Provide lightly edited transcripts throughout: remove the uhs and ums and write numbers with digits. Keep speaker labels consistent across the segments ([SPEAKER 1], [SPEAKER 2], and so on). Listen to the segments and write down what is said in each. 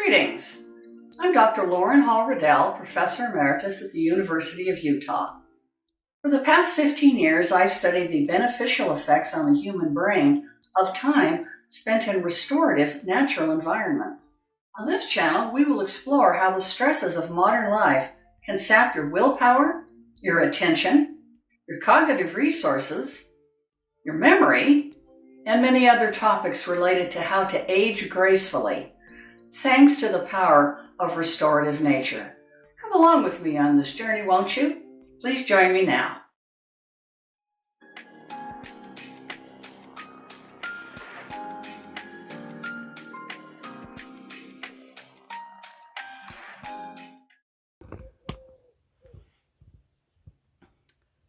[SPEAKER 1] Greetings. I'm Dr. Lauren Hall Riddell, Professor Emeritus at the University of Utah. For the past 15 years, I've studied the beneficial effects on the human brain of time spent in restorative natural environments. On this channel, we will explore how the stresses of modern life can sap your willpower, your attention, your cognitive resources, your memory, and many other topics related to how to age gracefully, thanks to the power of restorative nature. Come along with me on this journey, won't you? Please join me now.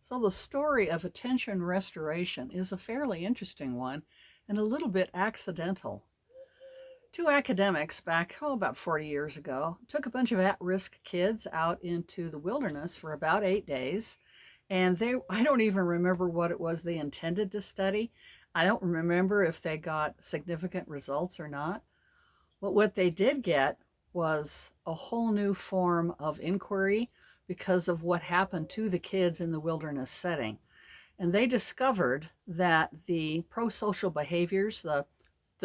[SPEAKER 1] So the story of attention restoration is a fairly interesting one and a little bit accidental. Two academics back, about 40 years ago, took a bunch of at-risk kids out into the wilderness for about 8 days. And I don't even remember what it was they intended to study. I don't remember if they got significant results or not. But what they did get was a whole new form of inquiry because of what happened to the kids in the wilderness setting. And they discovered that the pro-social behaviors, the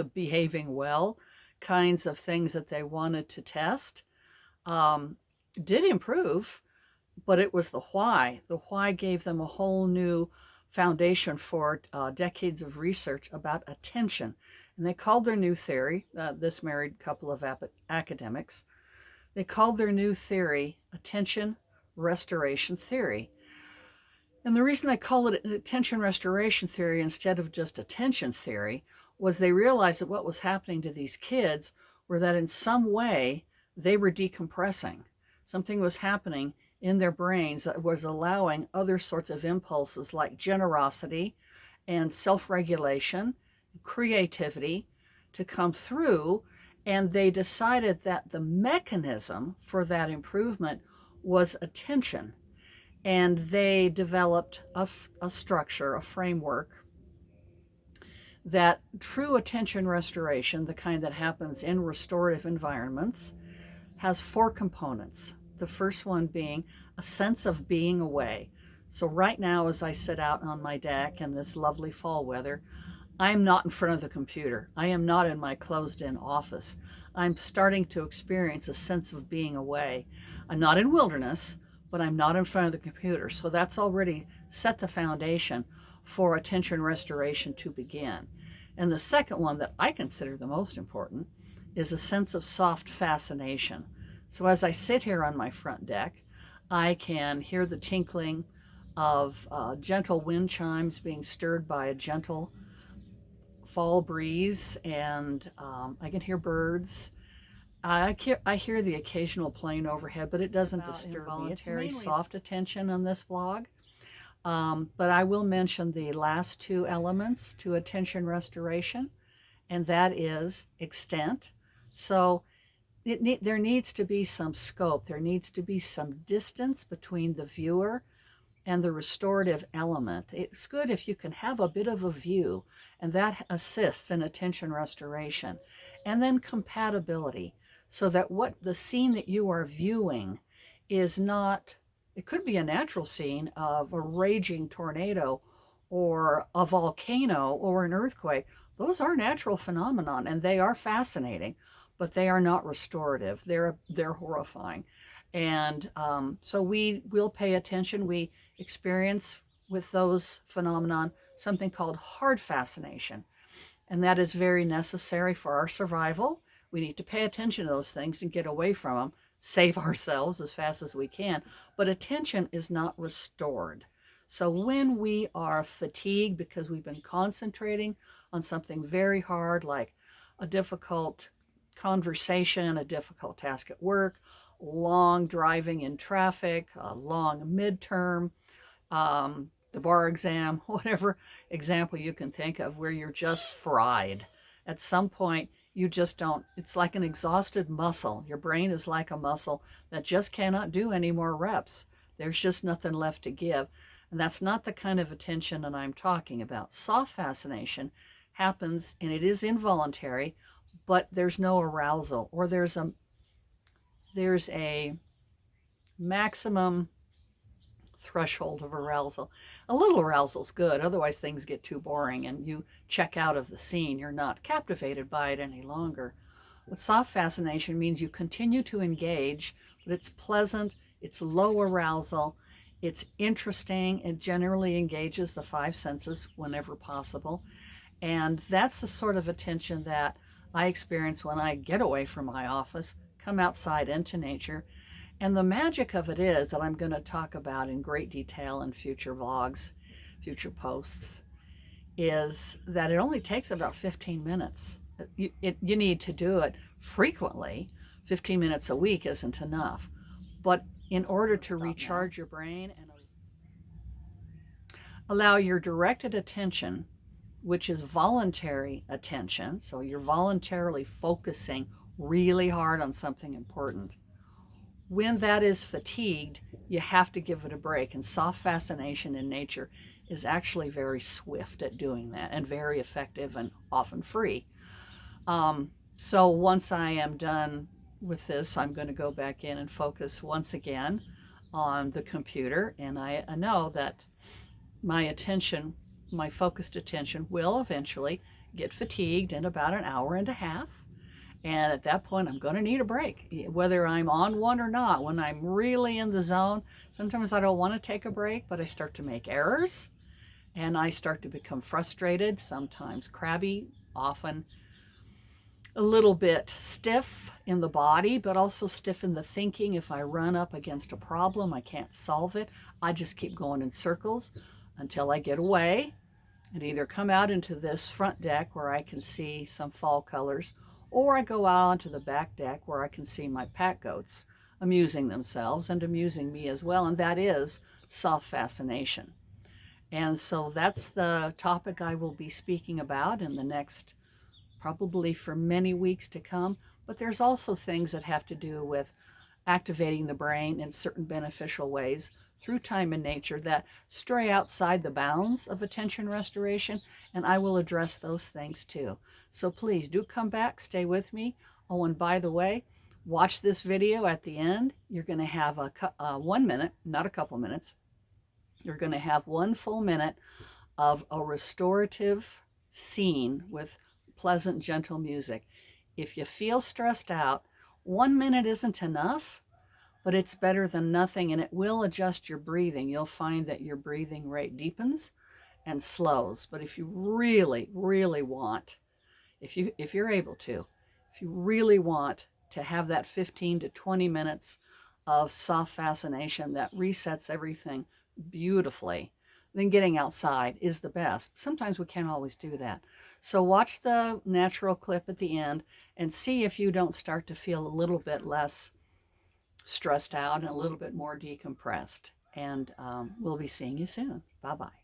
[SPEAKER 1] behaving well kinds of things that they wanted to test, did improve, but it was the why. The why gave them a whole new foundation for decades of research about attention. And they called their new theory, this married couple of academics, they called their new theory attention restoration theory. And the reason they call it an attention restoration theory instead of just attention theory was they realized that what was happening to these kids were that in some way they were decompressing. Something was happening in their brains that was allowing other sorts of impulses like generosity and self-regulation, creativity to come through. And they decided that the mechanism for that improvement was attention. And they developed a structure, a framework, that true attention restoration, the kind that happens in restorative environments, has 4 components. The first one being a sense of being away. So right now, as I sit out on my deck in this lovely fall weather, I'm not in front of the computer. I am not in my closed-in office. I'm starting to experience a sense of being away. I'm not in wilderness, but I'm not in front of the computer. So that's already set the foundation for attention restoration to begin. And the second one that I consider the most important is a sense of soft fascination. So as I sit here on my front deck, I can hear the tinkling of gentle wind chimes being stirred by a gentle fall breeze, and I can hear birds. I hear the occasional plane overhead, but it doesn't disturb me. It's very soft attention on this blog. But I will mention the last 2 elements to attention restoration, and that is extent. So there needs to be some scope. There needs to be some distance between the viewer and the restorative element. It's good if you can have a bit of a view, and that assists in attention restoration. And then compatibility, so that what the scene that you are viewing is not, it could be a natural scene of a raging tornado or a volcano or an earthquake. Those are natural phenomenon, and they are fascinating, but they are not restorative. They're horrifying. And so we will pay attention. We experience with those phenomenon something called hard fascination. And that is very necessary for our survival. We need to pay attention to those things and get away from them, save ourselves as fast as we can. But attention is not restored. So when we are fatigued because we've been concentrating on something very hard, like a difficult conversation, a difficult task at work, long driving in traffic, a long midterm, the bar exam, whatever example you can think of where you're just fried. At some point, you just don't, it's like an exhausted muscle. Your brain is like a muscle that just cannot do any more reps. There's just nothing left to give. And that's not the kind of attention that I'm talking about. Soft fascination happens, and it is involuntary, but there's no arousal, or there's a maximum threshold of arousal. A little arousal is good, otherwise things get too boring and you check out of the scene. You're not captivated by it any longer. With soft fascination means you continue to engage, but it's pleasant, it's low arousal, it's interesting, it generally engages the five senses whenever possible. And that's the sort of attention that I experience when I get away from my office, come outside into nature. And the magic of it is that I'm going to talk about in great detail in future vlogs, future posts, is that it only takes about 15 minutes. You need to do it frequently. 15 minutes a week isn't enough. But in order to recharge your brain and allow your directed attention, which is voluntary attention, so you're voluntarily focusing really hard on something important. When that is fatigued, you have to give it a break. And soft fascination in nature is actually very swift at doing that and very effective and often free. So once I am done with this, I'm going to go back in and focus once again on the computer. And I know that my attention, my focused attention, will eventually get fatigued in about an hour and a half. And at that point, I'm going to need a break, whether I'm on one or not. When I'm really in the zone, sometimes I don't want to take a break, but I start to make errors and I start to become frustrated, sometimes crabby, often a little bit stiff in the body, but also stiff in the thinking. If I run up against a problem, I can't solve it. I just keep going in circles until I get away and either come out into this front deck where I can see some fall colors, or I go out onto the back deck where I can see my pack goats amusing themselves and amusing me as well. And that is soft fascination. And so that's the topic I will be speaking about in the next, probably for many weeks to come. But there's also things that have to do with activating the brain in certain beneficial ways through time and nature that stray outside the bounds of attention restoration, and I will address those things too. So please do come back, stay with me. Oh, and by the way, watch this video at the end. You're going to have a 1 minute, not a couple minutes. You're going to have 1 full minute of a restorative scene with pleasant, gentle music. If you feel stressed out, 1 minute isn't enough, but it's better than nothing, and it will adjust your breathing. You'll find that your breathing rate deepens and slows. But if you really, really want, if you're able to, if you really want to have that 15 to 20 minutes of soft fascination that resets everything beautifully, then getting outside is the best. Sometimes we can't always do that. So watch the natural clip at the end and see if you don't start to feel a little bit less stressed out and a little bit more decompressed. And we'll be seeing you soon. Bye-bye.